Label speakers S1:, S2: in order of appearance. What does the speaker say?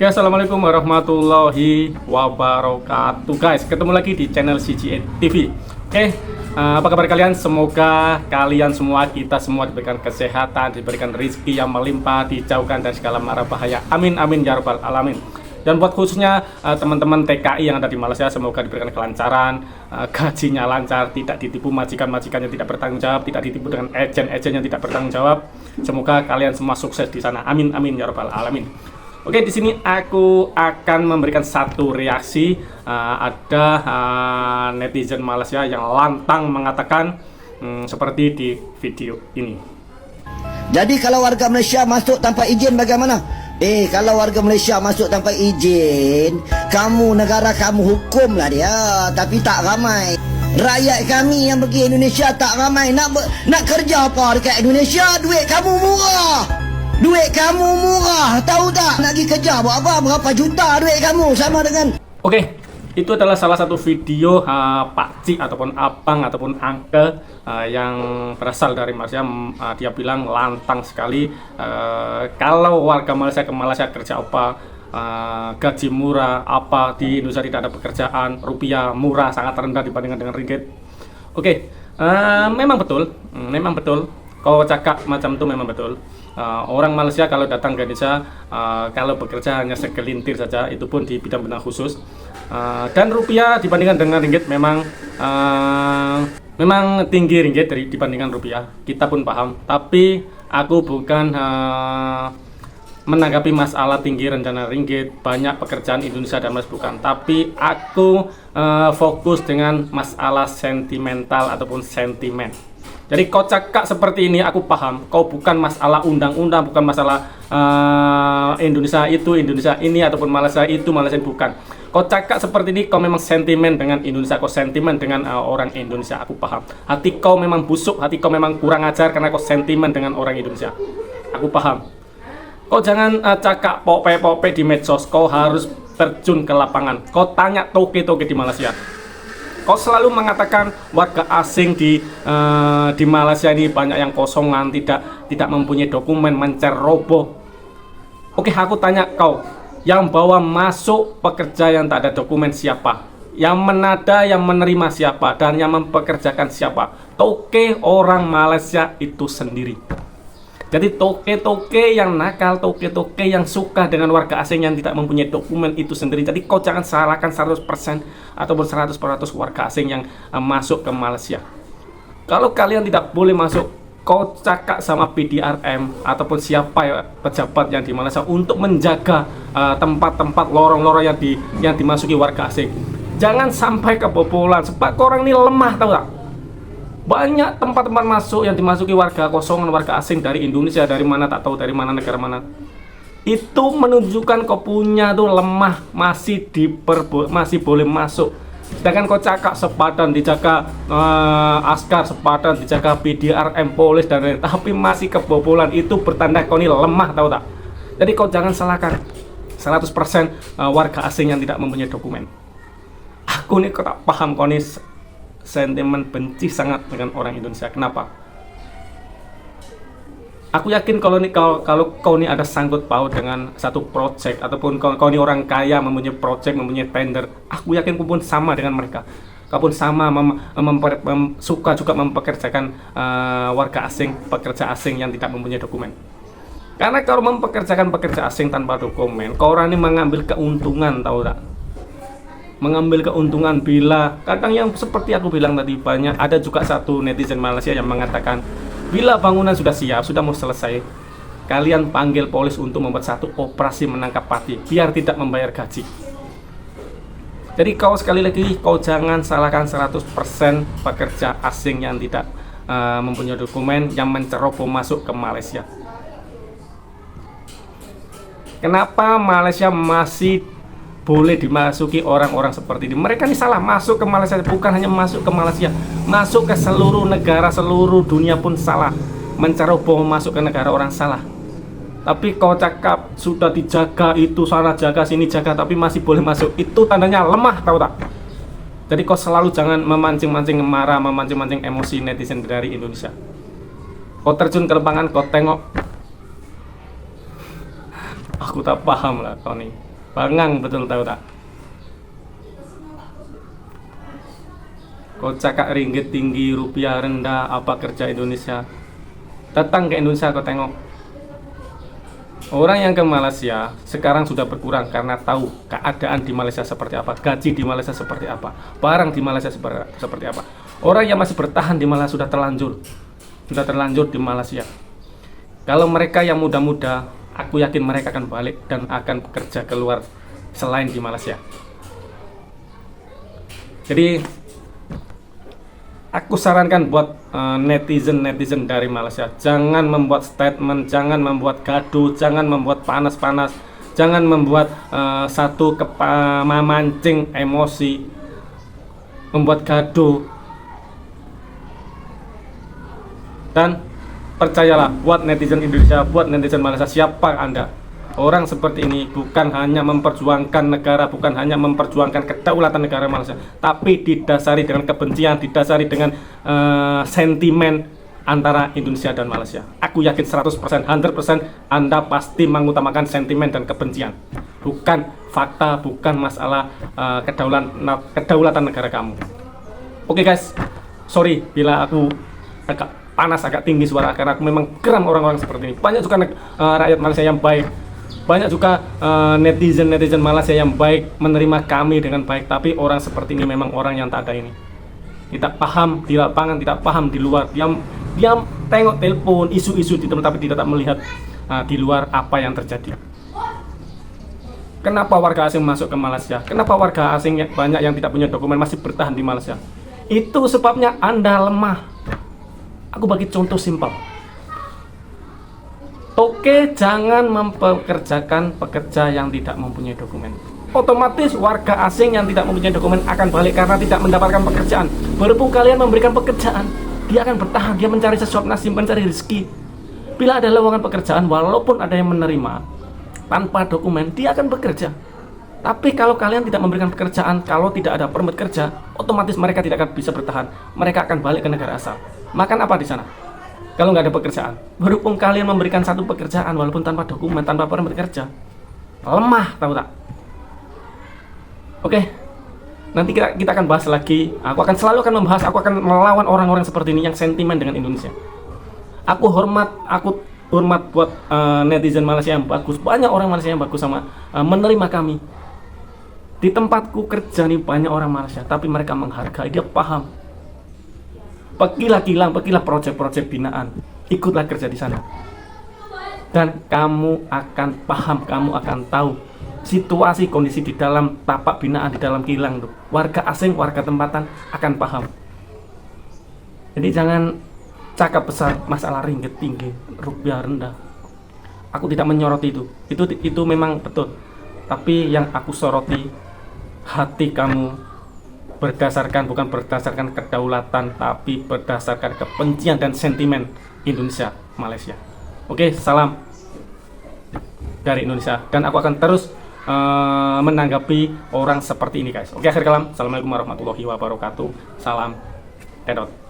S1: Oke, assalamualaikum warahmatullahi wabarakatuh, guys. Ketemu lagi di channel CGA TV. Oke, apa kabar kalian? Semoga kalian semua, kita semua diberikan kesehatan, diberikan rezeki yang melimpah, dijauhkan dari segala mara bahaya. Amin amin ya rabbal alamin. Dan buat khususnya teman-teman TKI yang ada di Malaysia, semoga diberikan kelancaran, gajinya lancar, tidak ditipu majikan-majikan yang tidak bertanggung jawab, tidak ditipu dengan ejen-ejen yang tidak bertanggung jawab. Semoga kalian semua sukses di sana. Amin amin ya rabbal alamin. Oke, di sini aku akan memberikan satu reaksi. Ada netizen Malaysia yang lantang mengatakan seperti di video ini.
S2: Jadi kalau warga Malaysia masuk tanpa izin bagaimana? Kalau warga Malaysia masuk tanpa izin, negara kamu hukumlah dia, tapi tak ramai. Rakyat kami yang pergi Indonesia tak ramai. Nak kerja apa dekat Indonesia? Duit kamu murah, tahu tak? Nak pergi kerja buat apa? Berapa juta duit kamu sama dengan...
S1: Oke, itu adalah salah satu video pakcik ataupun abang ataupun angke yang berasal dari Malaysia. Dia bilang lantang sekali, kalau warga Malaysia ke Malaysia kerja apa, gaji murah, apa di Indonesia tidak ada pekerjaan, rupiah murah, sangat rendah dibandingkan dengan ringgit. Oke, memang betul. Kau cakap macam itu memang betul. Orang Malaysia kalau datang ke Indonesia, kalau bekerja hanya segelintir saja, itu pun di bidang-bidang khusus. Dan rupiah dibandingkan dengan ringgit memang tinggi ringgit dibandingkan rupiah. Kita pun paham. Tapi aku bukan menanggapi masalah tinggi rencana ringgit, banyak pekerjaan Indonesia dan Malaysia bukan. Tapi aku fokus dengan masalah sentimental ataupun sentimen. Jadi kau cakap seperti ini, aku paham. Kau bukan masalah undang-undang, bukan masalah Indonesia itu, Indonesia ini, ataupun Malaysia itu, Malaysia bukan. Kau cakap seperti ini, kau memang sentimen dengan Indonesia, kau sentimen dengan orang Indonesia, aku paham. Hati kau memang busuk, hati kau memang kurang ajar karena kau sentimen dengan orang Indonesia. Aku paham. Kau jangan cakap pope-pope di medsos, kau harus terjun ke lapangan. Kau tanya toke-toke di Malaysia. Kau selalu mengatakan warga asing di Malaysia ini banyak yang kosongan, tidak mempunyai dokumen, menceroboh. Oke, aku tanya kau, yang bawa masuk pekerja yang tak ada dokumen siapa? Yang menada, yang menerima siapa? Dan yang mempekerjakan siapa? Toke orang Malaysia itu sendiri. Jadi toke-toke yang nakal, toke-toke yang suka dengan warga asing yang tidak mempunyai dokumen itu sendiri. Jadi kau jangan salahkan 100% ataupun 100% warga asing yang masuk ke Malaysia. Kalau kalian tidak boleh masuk, kau cakap sama PDRM ataupun siapa ya pejabat yang di Malaysia untuk menjaga tempat-tempat lorong-lorong yang dimasuki warga asing. Jangan sampai kebobolan, sebab orang ini lemah, tahu tak? Banyak tempat-tempat masuk yang dimasuki warga kosongan, warga asing dari Indonesia, dari mana tak tahu, dari mana negara mana. Itu menunjukkan kau punya tuh lemah, masih boleh masuk. Sedangkan kau cakap sepadan dijaga askar, sepadan dijaga PDRM, polis dan lain-lain, tapi masih kebobolan, itu bertanda kau ini lemah, tahu tak? Jadi kau jangan salahkan 100% warga asing yang tidak mempunyai dokumen. Aku nih kau tak paham, kau nih sentimen benci sangat dengan orang Indonesia. Kenapa? Aku yakin kalau kau ini ada sangkut paut dengan satu project, ataupun kau ini orang kaya, mempunyai project, mempunyai tender, aku yakin kau pun sama dengan mereka. Kau pun sama suka juga mempekerjakan warga asing, pekerja asing yang tidak mempunyai dokumen. Karena kalau mempekerjakan pekerja asing tanpa dokumen, kau orang ini mengambil keuntungan, tahu tak? Mengambil keuntungan bila kadang yang seperti aku bilang tadi, banyak ada juga satu netizen Malaysia yang mengatakan bila bangunan sudah siap, sudah mau selesai, kalian panggil polis untuk membuat satu operasi menangkap pati biar tidak membayar gaji. Jadi kau sekali lagi, kau jangan salahkan 100% pekerja asing yang tidak mempunyai dokumen yang menceroboh masuk ke Malaysia. Kenapa Malaysia masih boleh dimasuki orang-orang seperti ini? Mereka ini salah masuk ke Malaysia, bukan hanya masuk ke Malaysia, masuk ke seluruh negara, seluruh dunia pun salah. Menceroboh masuk ke negara orang salah. Tapi kau cakap sudah dijaga, itu sana jaga, sini jaga, tapi masih boleh masuk, itu tandanya lemah, tahu tak? Jadi kau selalu jangan memancing-mancing marah, memancing-mancing emosi netizen dari Indonesia. Kau terjun ke lapangan, kau tengok. Aku tak paham lah kau nih. Bangang betul tahu tak? Kocak Kak, ringgit tinggi, rupiah rendah, apa kerja Indonesia? Datang ke Indonesia kau tengok. Orang yang ke Malaysia sekarang sudah berkurang karena tahu keadaan di Malaysia seperti apa, gaji di Malaysia seperti apa, barang di Malaysia seperti apa. Orang yang masih bertahan di Malaysia sudah terlanjur di Malaysia. Kalau mereka yang muda-muda, aku yakin mereka akan balik dan akan bekerja keluar selain di Malaysia. Jadi aku sarankan buat netizen dari Malaysia, jangan membuat statement, jangan membuat gaduh, jangan membuat panas-panas, jangan membuat satu memancing emosi, membuat gaduh. Dan percayalah, buat netizen Indonesia, buat netizen Malaysia, siapa Anda? Orang seperti ini bukan hanya memperjuangkan negara, bukan hanya memperjuangkan kedaulatan negara Malaysia, tapi didasari dengan kebencian, didasari dengan sentimen antara Indonesia dan Malaysia. Aku yakin 100%, 100% Anda pasti mengutamakan sentimen dan kebencian, bukan fakta, bukan masalah kedaulatan negara kamu. Oke guys, sorry bila aku agak panas, agak tinggi suara, karena aku memang geram orang-orang seperti ini. Banyak juga rakyat Malaysia yang baik, banyak juga netizen Malaysia yang baik, menerima kami dengan baik, tapi orang seperti ini memang orang yang tak ada ini. Tidak paham di lapangan, tidak paham di luar. Dia tengok telepon, isu-isu di tempat, tapi tidak melihat di luar apa yang terjadi. Kenapa warga asing masuk ke Malaysia? Kenapa warga asing banyak yang tidak punya dokumen masih bertahan di Malaysia? Itu sebabnya Anda lemah. Aku bagi contoh simpel. Oke, jangan mempekerjakan pekerja yang tidak mempunyai dokumen. Otomatis warga asing yang tidak mempunyai dokumen akan balik karena tidak mendapatkan pekerjaan. Walaupun kalian memberikan pekerjaan, dia akan bertahan, dia mencari sesuap nasib, mencari rezeki. Bila ada lowongan pekerjaan, walaupun ada yang menerima tanpa dokumen, dia akan bekerja. Tapi kalau kalian tidak memberikan pekerjaan, kalau tidak ada permit kerja, otomatis mereka tidak akan bisa bertahan. Mereka akan balik ke negara asal. Makan apa di sana? Kalau nggak ada pekerjaan, walaupun kalian memberikan satu pekerjaan, walaupun tanpa dokumen, tanpa permit kerja, lemah, tahu tak? Oke, nanti kita akan bahas lagi. Aku akan selalu membahas, aku akan melawan orang-orang seperti ini yang sentimen dengan Indonesia. Aku hormat buat netizen Malaysia yang bagus. Banyak orang Malaysia yang bagus sama menerima kami. Di tempatku kerja nih banyak orang Malaysia, tapi mereka menghargai, dia paham. Pergilah proyek-proyek binaan, ikutlah kerja di sana, dan kamu akan paham, kamu akan tahu situasi kondisi di dalam tapak binaan, di dalam kilang tuh. Warga asing, warga tempatan akan paham. Jadi jangan cakap besar masalah ringgit tinggi, rupiah rendah. Aku tidak menyoroti itu memang betul. Tapi yang aku soroti hati kamu, bukan berdasarkan kedaulatan, tapi berdasarkan kebencian dan sentimen Indonesia Malaysia. Oke, salam dari Indonesia, dan aku akan terus menanggapi orang seperti ini guys. Oke, akhir kalam, assalamualaikum warahmatullahi wabarakatuh. Salam edot.